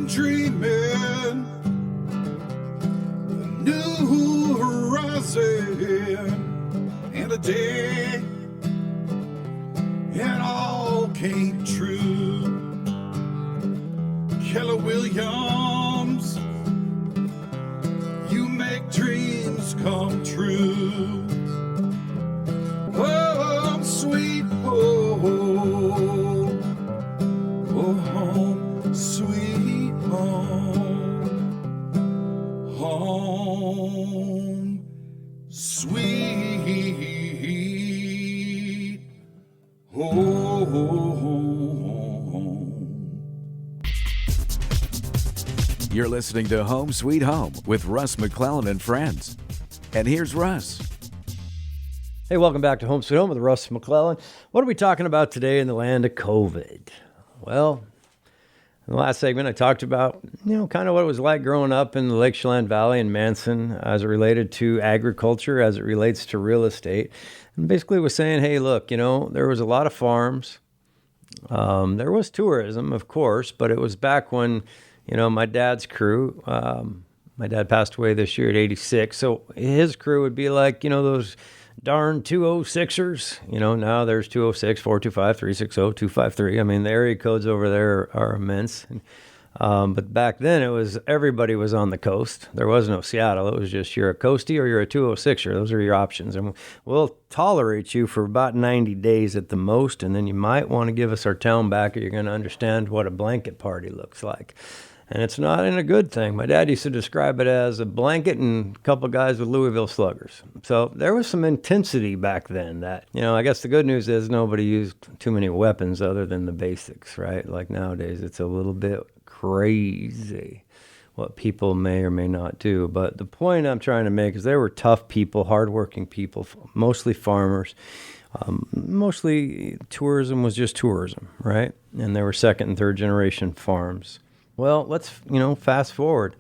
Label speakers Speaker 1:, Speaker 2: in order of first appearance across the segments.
Speaker 1: dreaming a new horizon, and a day it all came true. Keller Williams, you make dreams come true. Home sweet home, oh home sweet home, home sweet home.
Speaker 2: You're listening to Home Sweet Home with Russ, McClellan, and friends. And here's Russ.
Speaker 3: Hey, welcome back to Home Sweet Home with Russ McClellan. What are we talking about today in the land of COVID? Well, in the last segment, I talked about, kind of what it was like growing up in the Lake Chelan Valley in Manson as it related to agriculture, as it relates to real estate. And basically was saying, hey, look, there was a lot of farms. There was tourism, of course, but it was back when, my dad's crew, my dad passed away this year at 86. So his crew would be like, those darn 206ers. Now there's 206, 425, 360, 253. I mean, the area codes over there are immense. But back then everybody was on the coast. There was no Seattle. It was just you're a coastie or you're a 206er. Those are your options. And we'll tolerate you for about 90 days at the most. And then you might want to give us our town back, or you're going to understand what a blanket party looks like. And it's not in a good thing. My dad used to describe it as a blanket and a couple of guys with Louisville sluggers. So there was some intensity back then that, I guess the good news is nobody used too many weapons other than the basics, right? Like nowadays, it's a little bit crazy what people may or may not do. But the point I'm trying to make is they were tough people, hardworking people, mostly farmers. Mostly tourism was just tourism, right? And there were second and third generation farms. Well, let's, fast forward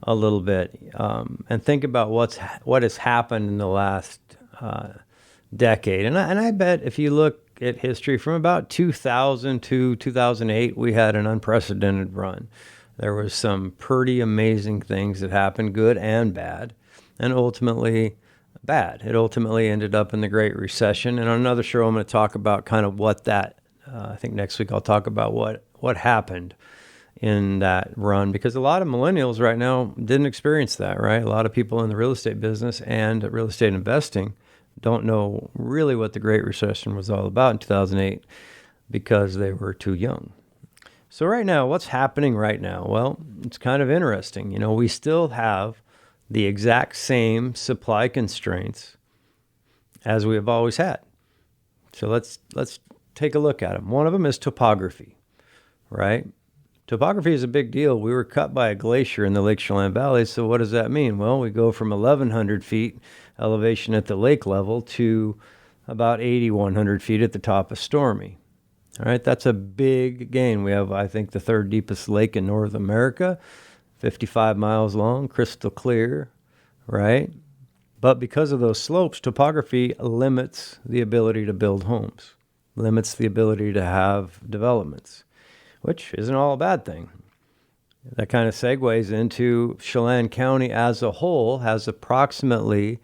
Speaker 3: a little bit and think about what has happened in the last decade. And I bet if you look at history from about 2000 to 2008, we had an unprecedented run. There was some pretty amazing things that happened, good and bad, and ultimately bad. It ultimately ended up in the Great Recession. And on another show, I'm going to talk about kind of what that, I think next week I'll talk about what happened in that run, because a lot of millennials right now didn't experience that, right? A lot of people in the real estate business and real estate investing don't know really what the Great Recession was all about in 2008 because they were too young. So right now, what's happening right now? Well, it's kind of interesting. We still have the exact same supply constraints as we have always had. So let's take a look at them. One of them is topography, right? Topography is a big deal. We were cut by a glacier in the Lake Chelan Valley. So what does that mean? Well, we go from 1,100 feet elevation at the lake level to about 8,100 feet at the top of Stormy. All right, that's a big gain. We have, I think, the third deepest lake in North America, 55 miles long, crystal clear, right? But because of those slopes, topography limits the ability to build homes, limits the ability to have developments, which isn't all a bad thing. That kind of segues into Chelan County as a whole has approximately,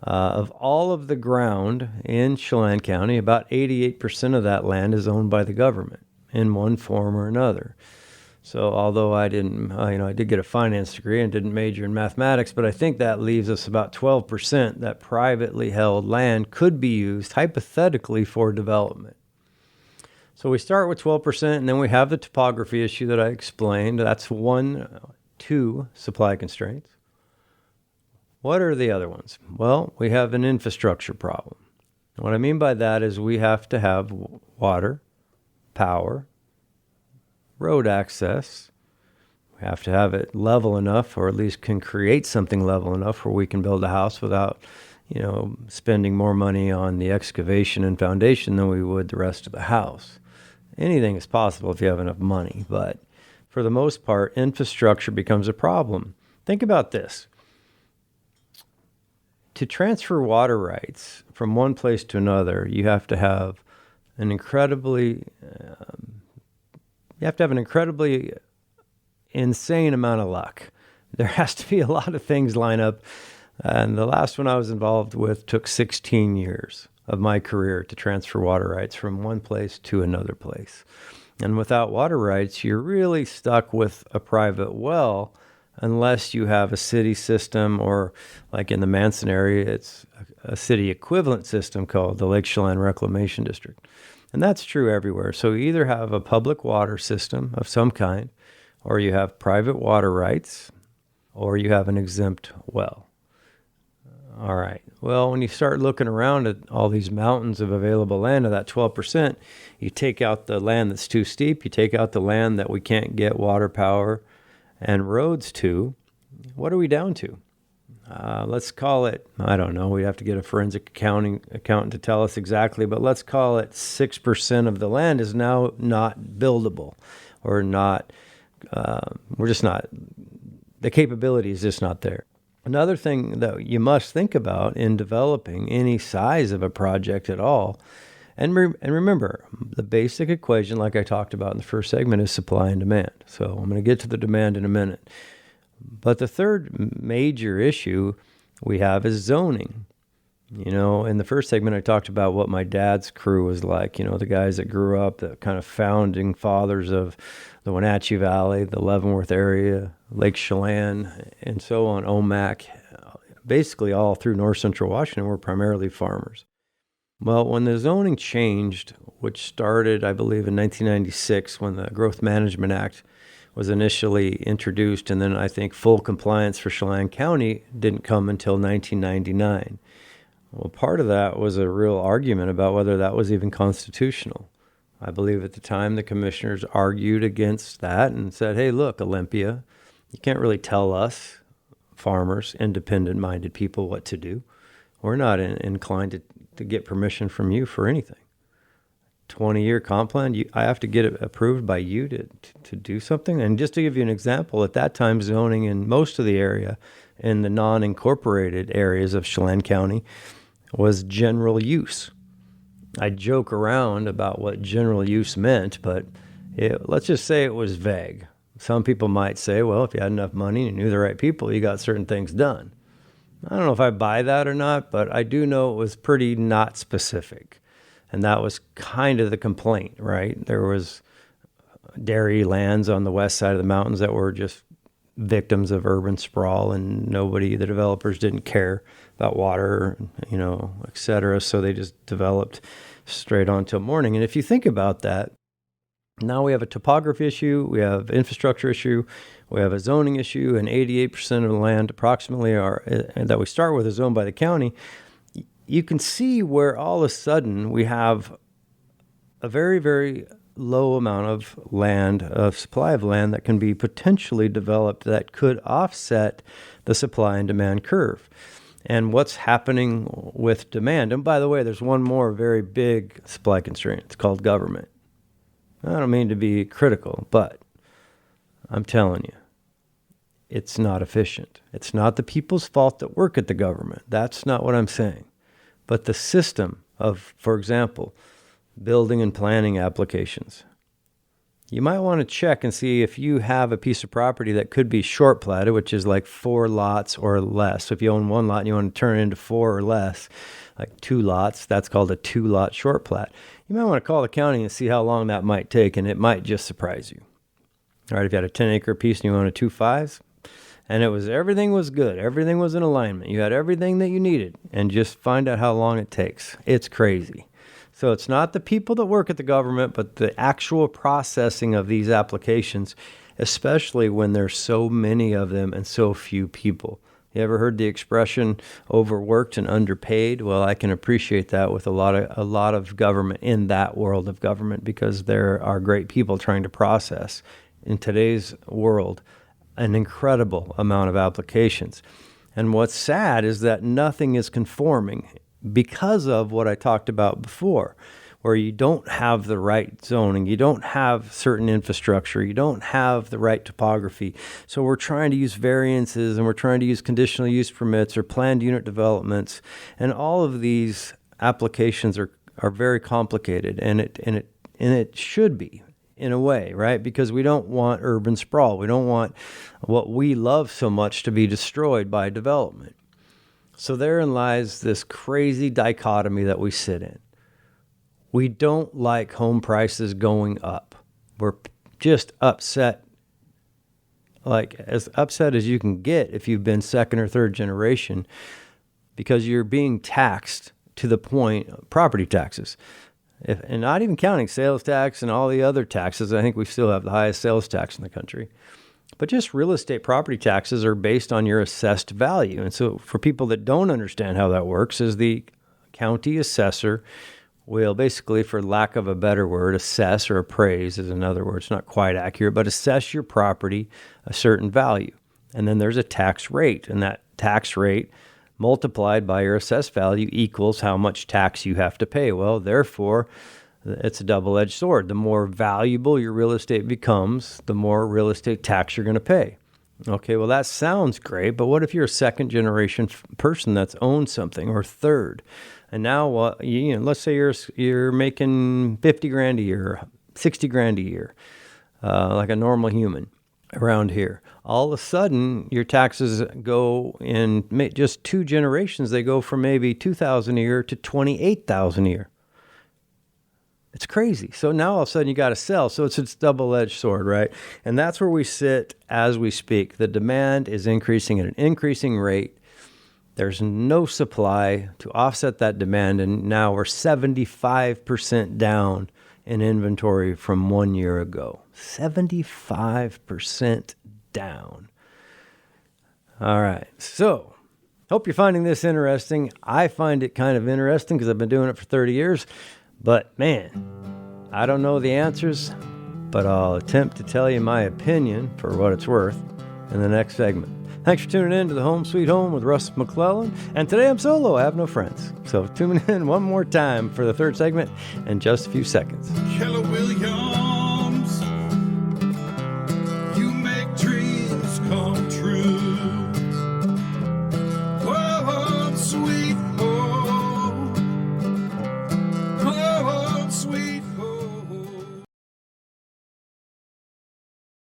Speaker 3: of all of the ground in Chelan County, about 88% of that land is owned by the government in one form or another. So although I didn't, I did get a finance degree and didn't major in mathematics, but I think that leaves us about 12% that privately held land could be used hypothetically for development. So we start with 12%, and then we have the topography issue that I explained. That's two supply constraints. What are the other ones? Well, we have an infrastructure problem. What I mean by that is we have to have water, power, road access. We have to have it level enough, or at least can create something level enough where we can build a house without, spending more money on the excavation and foundation than we would the rest of the house. Anything is possible if you have enough money, but for the most part, infrastructure becomes a problem. Think about this. To transfer water rights from one place to another, you have to have an incredibly insane amount of luck. There has to be a lot of things line up. And the last one I was involved with took 16 years of my career to transfer water rights from one place to another place. And without water rights, you're really stuck with a private well unless you have a city system, or like in the Manson area, it's a city equivalent system called the Lake Chelan Reclamation District. And that's true everywhere. So you either have a public water system of some kind, or you have private water rights, or you have an exempt well. All right. Well, when you start looking around at all these mountains of available land of that 12%, you take out the land that's too steep, you take out the land that we can't get water, power, and roads to. What are we down to? Let's call it, I don't know, we'd have to get a forensic accountant to tell us exactly, but let's call it 6% of the land is now not buildable, or not, the capability is just not there. Another thing that you must think about in developing any size of a project at all, and remember, the basic equation, like I talked about in the first segment, is supply and demand. So I'm going to get to the demand in a minute. But the third major issue we have is zoning. You know, in the first segment, I talked about what my dad's crew was like, you know, the guys that grew up, the kind of founding fathers of the Wenatchee Valley, the Leavenworth area, Lake Chelan, and so on, Omak, basically all through north central Washington were primarily farmers. Well, when the zoning changed, which started, I believe, in 1996, when the Growth Management Act was initially introduced, and then I think full compliance for Chelan County didn't come until 1999. Well, part of that was a real argument about whether that was even constitutional. I believe at the time the commissioners argued against that and said, hey, look, Olympia, you can't really tell us, farmers, independent-minded people, what to do. We're not inclined to get permission from you for anything. 20-year comp plan, I have to get it approved by you to do something. And just to give you an example, at that time, zoning in most of the area, in the non-incorporated areas of Chelan County, was general use. I joke around about what general use meant, but let's just say it was vague. Some people might say, well, if you had enough money and knew the right people, you got certain things done. I don't know if I buy that or not, but I do know it was pretty not specific. And that was kind of the complaint, right? There was dairy lands on the west side of the mountains that were just victims of urban sprawl, and the developers didn't care about water, you know, et cetera. So they just developed straight on till morning. And if you think about that, now we have a topography issue, we have infrastructure issue, we have a zoning issue, and 88% of the land approximately that we start with is owned by the county. You can see where all of a sudden we have a very, very low amount of land, of supply of land that can be potentially developed that could offset the supply and demand curve. And what's happening with demand? And by the way, there's one more very big supply constraint. It's called government. I don't mean to be critical, but I'm telling you, it's not efficient. It's not the people's fault that work at the government. That's not what I'm saying. But the system of, for example, building and planning applications. You might want to check and see if you have a piece of property that could be short platted, which is like 4 lots or less. So if you own 1 lot and you want to turn it into 4 or less, like 2 lots, that's called a 2-lot short plat. You might want to call the county and see how long that might take, and it might just surprise you. All right, if you had a 10-acre piece and you own a 2.5s, and everything was good, everything was in alignment, you had everything that you needed, and just find out how long it takes. It's crazy. So it's not the people that work at the government, but the actual processing of these applications, especially when there's so many of them and so few people. You ever heard the expression overworked and underpaid? Well, I can appreciate that with a lot of government in that world of government, because there are great people trying to process in today's world an incredible amount of applications. And what's sad is that nothing is conforming because of what I talked about before, where you don't have the right zoning, you don't have certain infrastructure, you don't have the right topography. So we're trying to use variances, and we're trying to use conditional use permits or planned unit developments. And all of these applications are very complicated, and it should be. in a way, right? Because we don't want urban sprawl. We don't want what we love so much to be destroyed by development. So therein lies this crazy dichotomy that we sit in. We don't like home prices going up. We're just upset, like as upset as you can get if you've been second or third generation, because you're being taxed to the point of property taxes. And not even counting sales tax and all the other taxes. I think we still have the highest sales tax in the country. But just real estate property taxes are based on your assessed value. And so for people that don't understand how that works, is the county assessor will basically, for lack of a better word, assess or appraise is another word. It's not quite accurate, but assess your property a certain value. And then there's a tax rate, and that tax rate multiplied by your assessed value equals how much tax you have to pay. Well, therefore, it's a double-edged sword. The more valuable your real estate becomes, the more real estate tax you're going to pay. Okay, well, that sounds great, but what if you're a second-generation person that's owned something, or third? And now, let's say you're making $50,000 a year, $60,000 a year, like a normal human around here. All of a sudden, your taxes go in just 2 generations. They go from maybe $2,000 a year to $28,000 a year. It's crazy. So now all of a sudden you got to sell. So it's a double-edged sword, right? And that's where we sit as we speak. The demand is increasing at an increasing rate. There's no supply to offset that demand. And now we're 75% down in inventory from 1 year ago. 75% down. All right. So hope you're finding this interesting. I find it kind of interesting because I've been doing it for 30 years. But man, I don't know the answers, but I'll attempt to tell you my opinion for what it's worth in the next segment. Thanks for tuning in to the Home Sweet Home with Russ McClellan. And today I'm solo. I have no friends. So tune in one more time for the third segment in just a few seconds.
Speaker 1: Keller Williams.